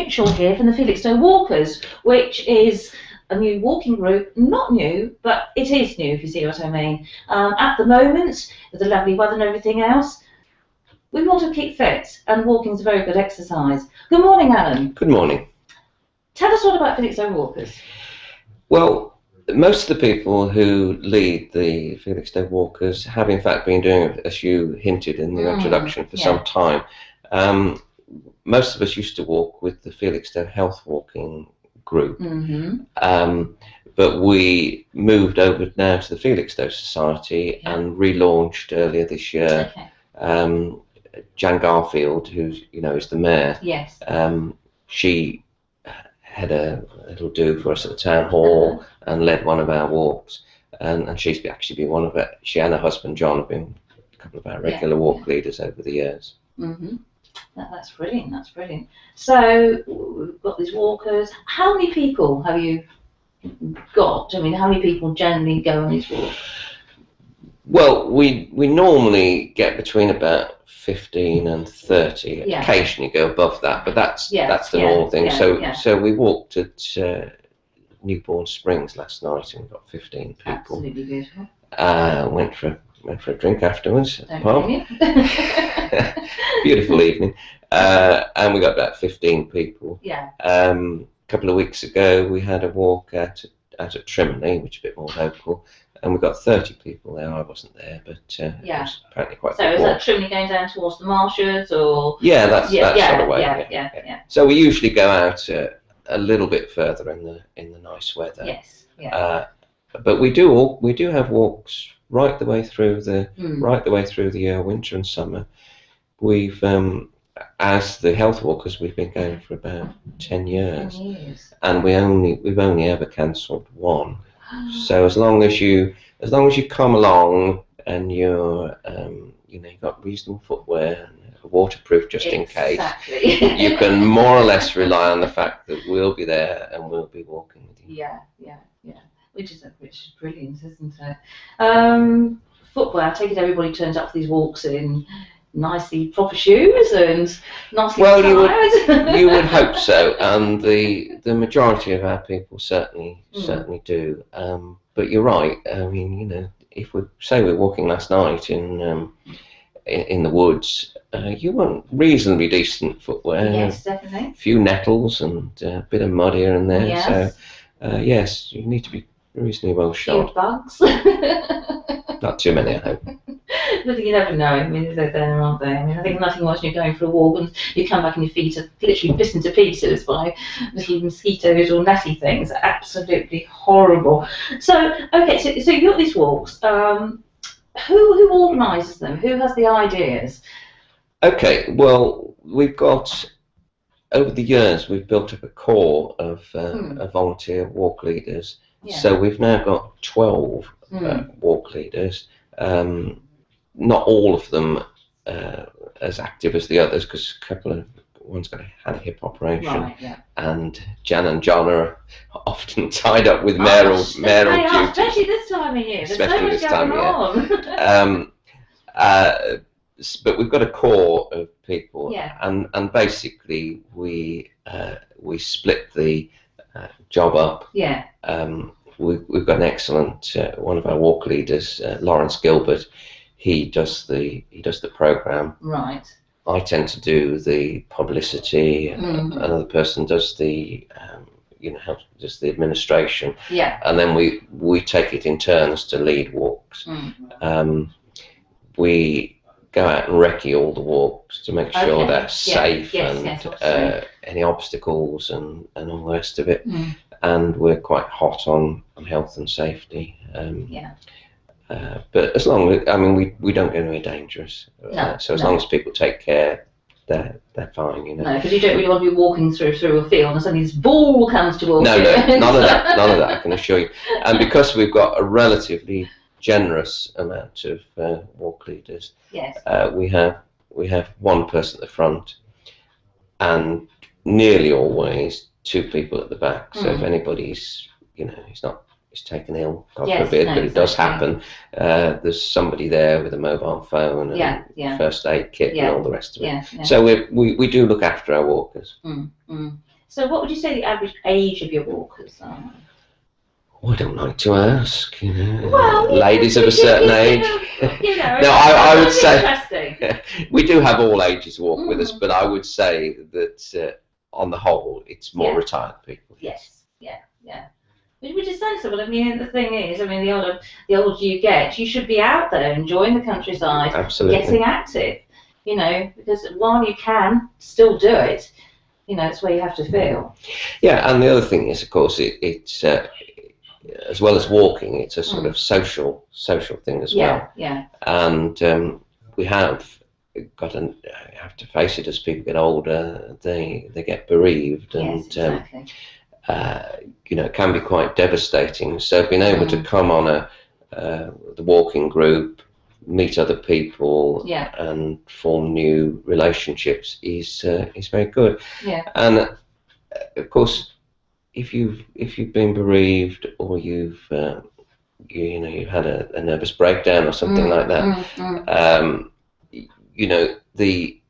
Mitchell here from the Felixstowe Walkers, which is a new walking group. Not new, but it is new, if you see what I mean. At the moment, with the lovely weather and everything else, we want to keep fit, and walking is a very good exercise. Good morning, Alan. Good morning. Tell us what about Felixstowe Walkers. Well, most of the people who lead the Felixstowe Walkers have in fact been doing it, as you hinted in the introduction, for some time. Most of us used to walk with the Felixstowe Health Walking group, but we moved over now to the Felixstowe Society and relaunched earlier this year. Jan Garfield, who is the mayor, she had a little do for us at the town hall and led one of our walks, and she's actually been one of it. She and her husband John have been a couple of our regular walk leaders over the years. That's brilliant. That's brilliant. So we've got these walkers. How many people have you got? I mean, how many people generally go on these walks? Well, we normally get between about 15 and 30. Occasionally go above that, but that's the normal thing. So we walked at Newbourne Springs last night and got 15 people. Absolutely beautiful. Went for a drink afterwards at the pub. Beautiful evening. And we got about 15 people. A couple of weeks ago we had a walk out at Trimley, which is a bit more local, and we got 30 people there. I wasn't there, but it was apparently quite So is that Trimley going down towards the marshes, or? Yeah, that's sort of way. So we usually go out a little bit further in the nice weather. But we do have walks right the way through the year, winter and summer. We've as the health walkers, we've been going for about 10 years, and we've only ever cancelled one. So as long as you come along and you've got reasonable footwear and waterproof just in case, you can more or less rely on the fact that we'll be there and we'll be walking with you. Which is brilliant, isn't it? Footwear. I take it everybody turns up for these walks in nicely proper shoes and nicely tied. you would hope so, and the majority of our people certainly do. But you're right. I mean, if we say we're walking last night in the woods, you want reasonably decent footwear. Yes, definitely. A few nettles and a bit of mud here and there. Yes. So yes, you need to be reasonably well shod. Bugs. Not too many, I hope. But you never know. I mean, they're there, aren't they? I mean, I think nothing worse when you're going for a walk and you come back and your feet are literally bitten to pieces by little mosquitoes or gnatty things. Absolutely horrible. So, okay, so you got these walks. Who organises them? Who has the ideas? Okay, well, we've got, over the years, we've built up a core of volunteer walk leaders. So we've now got 12 walk leaders. Not all of them as active as the others, because one's had a hip operation, and Jan and John are often tied up with mayoral duties. Especially this time of year. There's so much going on. But we've got a core of people, and basically we split the job up. We've got an excellent one of our walk leaders, Lawrence Gilbert. He does the program. Right. I tend to do the publicity. Another person does the does the administration. And then we take it in turns to lead walks. We go out and recce all the walks to make sure they're safe and any obstacles and all the rest of it. And we're quite hot on health and safety. But as long as we don't go anywhere dangerous. So as long as people take care, they're fine. No, because you don't really want to be walking through a field and suddenly this ball comes towards you. No, none of that. I can assure you. And because we've got a relatively generous amount of walk leaders, we have one person at the front, and nearly always two people at the back. So if anybody's he's taken ill, God forbid, but it does happen. There's somebody there with a mobile phone and first aid kit and all the rest of it. So we do look after our walkers. So what would you say the average age of your walkers are? Oh, I don't like to ask. You know, Well, ladies of a certain age. You know, No, I would say interesting. we do have all ages walk with us, but I would say that on the whole, it's more retired people. Yes, yeah. Which is sensible. I mean, the thing is, I mean, the older you get, you should be out there enjoying the countryside, Absolutely. getting active. You know, because while you can still do it, you know, it's where you have to feel. Yeah, and the other thing is, of course, it's as well as walking, it's a sort of social thing as well. Yeah. And we have got I have to face it, as people get older, they get bereaved, and exactly. You know, it can be quite devastating. So being able to come on the walking group, meet other people, and form new relationships is very good. Yeah. And of course, if you've been bereaved, or you've had a nervous breakdown or something like that, you know, the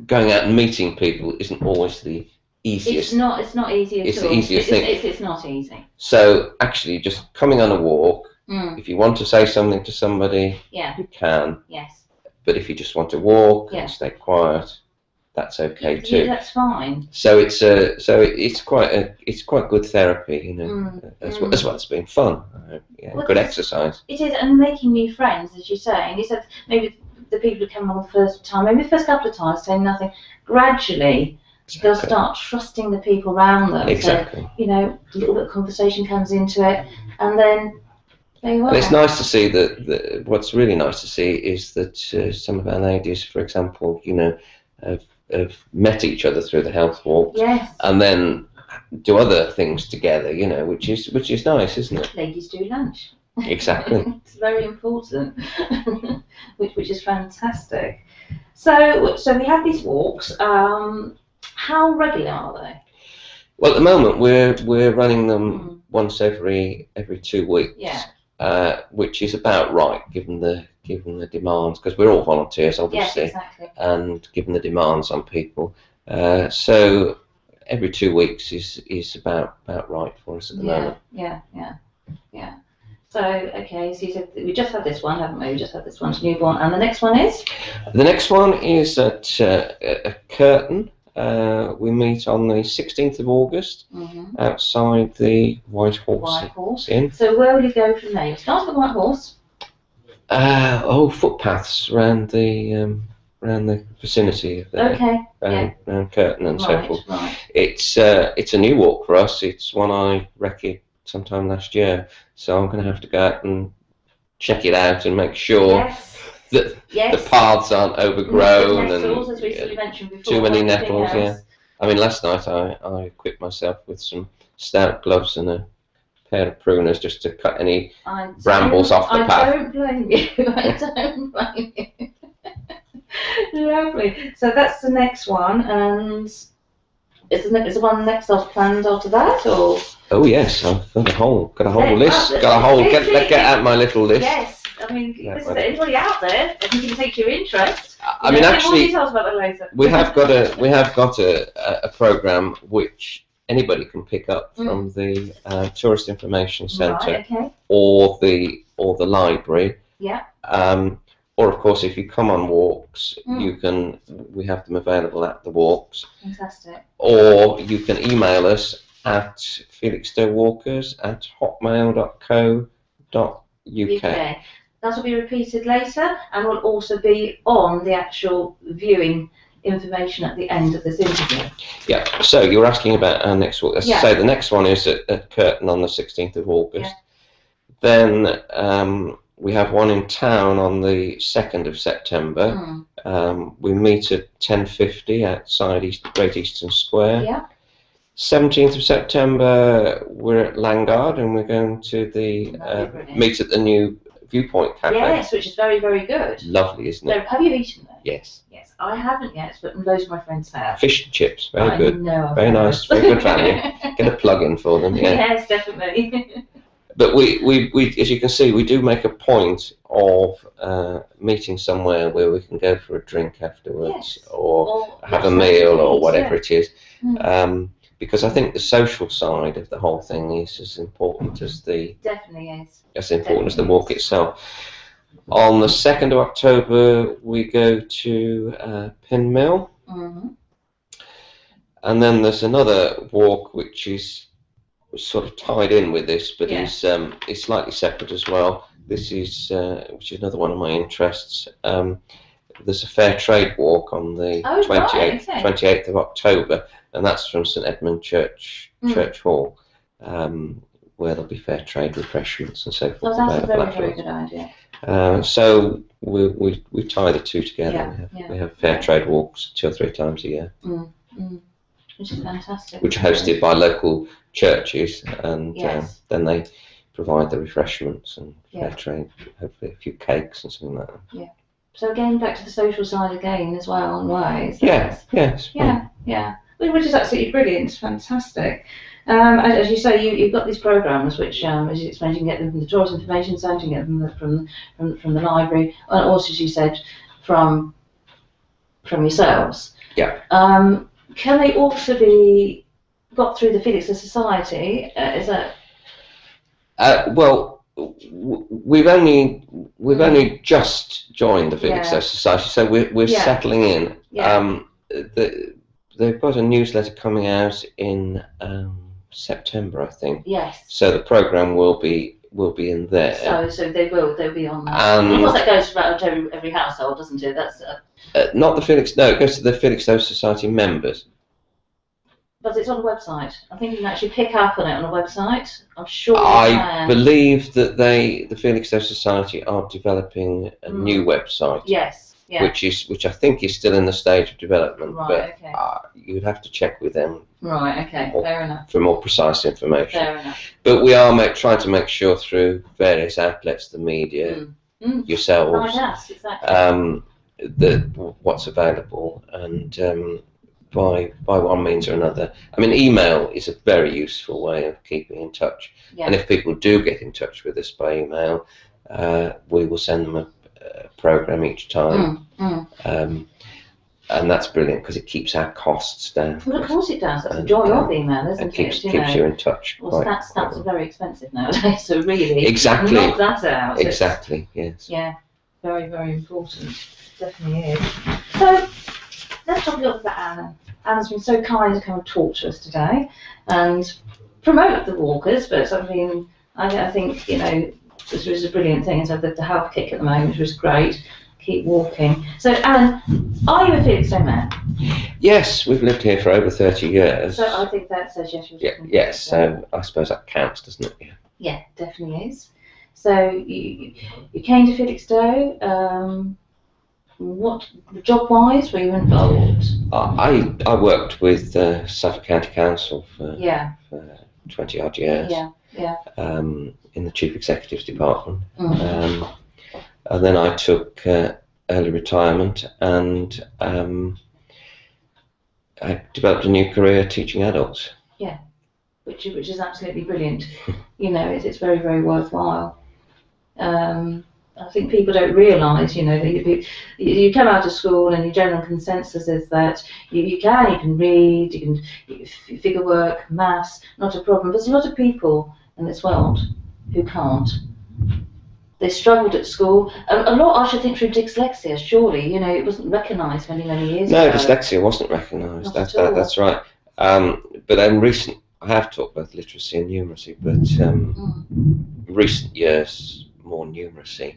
going out and meeting people isn't always the easiest. It's not easy at all. It's the easiest thing. It's not easy. So actually, just coming on a walk, if you want to say something to somebody, you can. Yes. But if you just want to walk and stay quiet, that's okay too. Yeah, that's fine. So it's quite good therapy, you know, as well as being fun. Good exercise. It is, and making new friends, as you say. And you said maybe the people who come on the first time, maybe the first couple of times, saying nothing. Gradually, they'll start trusting the people around them. Exactly. So, you know, a little bit of conversation comes into it, and then there you are. And it's nice to see that. What's really nice to see is that some of our ladies, for example, you know, have met each other through the health walks, and then do other things together, you know, which is nice, isn't it? Ladies do lunch. Exactly. It's very important, which is fantastic. So we have these walks. How regular are they? Well, at the moment we're running them once every 2 weeks. Which is about right, given the demands, because we're all volunteers, obviously. Yes, exactly. And given the demands on people, so every 2 weeks is about right for us at the moment. Yeah. So okay, so you said we just had this one, haven't we? We just had this one to newborn, and the next one is? The next one is at Curtin. We meet on the 16th of August outside the White Horse Inn. So where will you go from there? You start at the White Horse. Footpaths around the vicinity of there. Around Curtin and so forth. Right. It's a new walk for us. It's one I recce sometime last year, so I'm going to have to go out and check it out and make sure that the paths aren't overgrown nettles, as we mentioned before, too many nettles. Yeah, I mean, last night I equipped myself with some stout gloves and a pair of pruners just to cut any brambles off the path. I don't blame you. I don't blame you. Lovely. So that's the next one, and is the one next off planned after that, or? Oh yes, I've got a whole list. Get out my little list. Yes. I mean, this is anybody out there that can take your interest. I mean, actually, more details about that later. we have got a program which anybody can pick up from the Tourist Information Centre or the library. Yeah. Or of course, if you come on walks, we have them available at the walks. Fantastic. Or you can email us at felixstowewalkers@hotmail.co.uk. That will be repeated later, and will also be on the actual viewing information at the end of this interview. Yeah, so you were asking about our next walk. As I say, the next one is at Curtin on the 16th of August. Then we have one in town on the 2nd of September. We meet at 10:50 outside Great Eastern Square. Yeah. 17th of September, we're at Langard, and we're going to meet at the new Viewpoint Cafe. Yes, which is very, very good. Lovely, isn't it? Have you eaten there? Yes. Yes, I haven't yet, but loads of my friends have. Fish and chips, very good. No, very nice, very good value. Get a plug in for them. Yeah. Yes, definitely. But we, as you can see, we do make a point of meeting somewhere where we can go for a drink afterwards, Yes. or have a yes, meal, or please, whatever yeah. it is. Because I think the social side of the whole thing is as important as the Definitely is. as important as the Definitely walk is. itself. On the 2nd of October, we go to Pin Mill, and then there's another walk which is sort of tied in with this, but is slightly separate as well. This is which is another one of my interests. There's a fair trade walk on the 28th of October, and that's from St Edmund Church Hall, where there'll be fair trade refreshments and so forth. Oh, that's a very, very good idea. So we tie the two together. We have fair trade walks 2 or 3 times a year, which is fantastic. Which are hosted by local churches, and then they provide the refreshments and fair trade, hopefully a few cakes and something like that. Yeah. So again, back to the social side again as well, in ways. Yes. Which is absolutely brilliant. It's fantastic. As you say, you've got these programs which, as you explained, you can get them from the Tourist Information Centre, you can get them from the library, and also, as you said, from yourselves. Yeah. Can they also be got through the Felixstowe Society? Is that? Well, we've only just joined the Felixstowe Society, so we're settling in. Yeah. They've got a newsletter coming out in September, I think. Yes. So the programme will be in there. So they'll be on that. Of course, that goes around to every household, doesn't it? That's not the Felix. No, it goes to the Felixstowe Society members. But it's on a website. I think you can actually pick up on it on a website. I'm sure. I believe that the Felixstowe Society are developing a new website. Yes. Yeah. Which I think is still in the stage of development. Right. But you'd have to check with them. Right. Okay. Fair enough. For more precise information. Fair enough. But we are trying to make sure through various outlets, the media, yourselves, yes, exactly. that what's available, and by one means or another. I mean, email is a very useful way of keeping in touch. Yeah. And if people do get in touch with us by email, we will send them a program each time. And that's brilliant because it keeps our costs down. Well, of course it does. That's the joy of email, isn't it? Keeps you in touch. Well, stats are very expensive nowadays, so really, exactly. Knock that out. Exactly. Yes. Yeah. Very, very important. Definitely is. So let's talk a little bit about Anna. Anna's been so kind to come and talk to us today and promote the walkers, but something I think this was a brilliant thing. So the health kick at the moment was great. Keep walking. So, Alan, are you a Felixstowe man? Yes, we've lived here for over 30 years. So I think that says yes. Yes, so I suppose that counts, doesn't it? Yeah, definitely is. So you came to Felixstowe. What job-wise were you involved? I worked with Suffolk County Council for 20 odd years. Yeah. In the Chief Executive's department. And then I took early retirement, and I developed a new career teaching adults. Yeah, which is absolutely brilliant. It's very, very worthwhile. I think people don't realise, that you come out of school and your general consensus is that you can read, you can figure work, maths, not a problem. There's a lot of people in this world who can't. They struggled at school. A lot, I should think, through dyslexia, surely. It wasn't recognised many, many years ago. No, dyslexia wasn't recognised. That's right. But I have taught both literacy and numeracy, but recent years, more numeracy.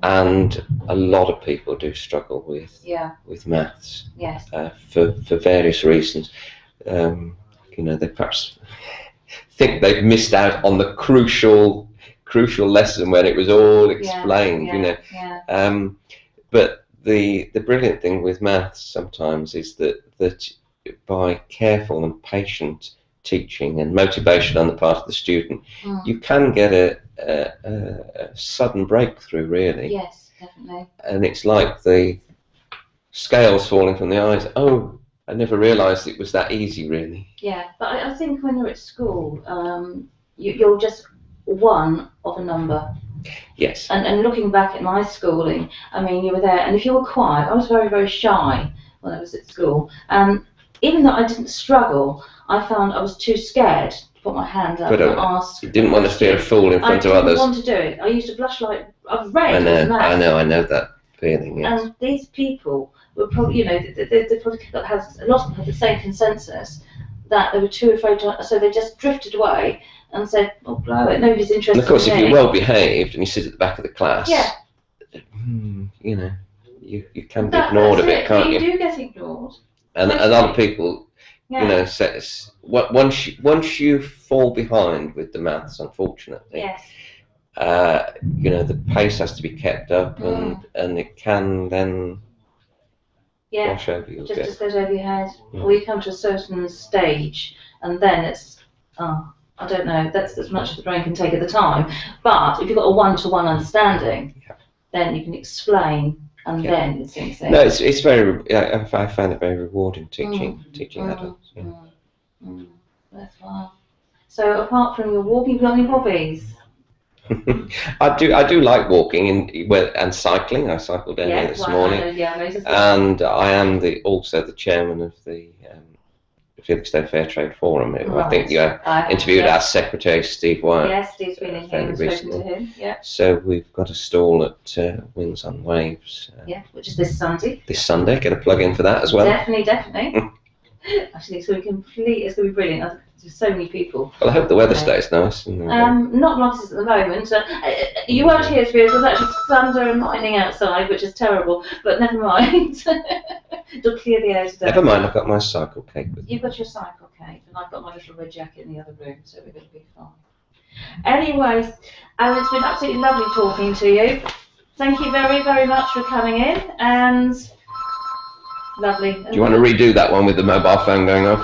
And a lot of people do struggle with maths. Yes. For various reasons. They perhaps think they've missed out on the crucial lesson when it was all explained. But the brilliant thing with maths sometimes is that by careful and patient teaching and motivation on the part of the student, you can get a sudden breakthrough, really. Yes, definitely. And it's like the scales falling from the eyes. Oh, I never realised it was that easy, really. Yeah, but I think when you're at school, you're just one of a number. Yes. And looking back at my schooling, I mean, you were there, and if you were quiet, I was very, very shy when I was at school. Even though I didn't struggle, I found I was too scared to put my hand up and ask. You didn't want to feel a fool in front of others. I didn't want to do it. I used to blush like I was red. I know that feeling. Yes. And these people were probably, they probably has a lot of them had the same consensus that they were too afraid to, so they just drifted away and said, "Oh, blow it, nobody's interested." And of course, in if me. you're well behaved and you sit at the back of the class, yeah, you can be ignored a bit, can't you? You do get ignored. And a lot of people, says once you fall behind with the maths, unfortunately, yes. The pace has to be kept up, and it can then wash over you. Just goes over your head. Or you come to a certain stage, and then it's, I don't know, that's as much as the brain can take at the time. But if you've got a one-to-one understanding, then you can explain, and then it sinks in. No, it's very. I find it very rewarding teaching adults. That's fine. So apart from your walking, have you got any hobbies? I do like walking and cycling. I cycled down here this morning, and I am also the chairman of the Felixstowe Fair Trade Forum. Right. I think you interviewed our secretary, Steve Wyatt. Yes, Steve's been in here and spoken to him. Yeah. So we've got a stall at Winds on Waves. Which is this Sunday. This Sunday, get a plug in for that as well. Definitely. Actually, it's going to be it's going to be brilliant. There's so many people. Well, I hope the weather stays nice. Not like it is at the moment. You won't hear it, there's actually thunder and lightning outside, which is terrible. But never mind. It'll clear the air today. Never mind. I've got my cycle cake with me. You've got your cycle cake, and I've got my little red jacket in the other room, so we're going to be fine. Anyway, it's been absolutely lovely talking to you. Thank you very, very much for coming in, and lovely. Do you want to redo that one with the mobile phone going off?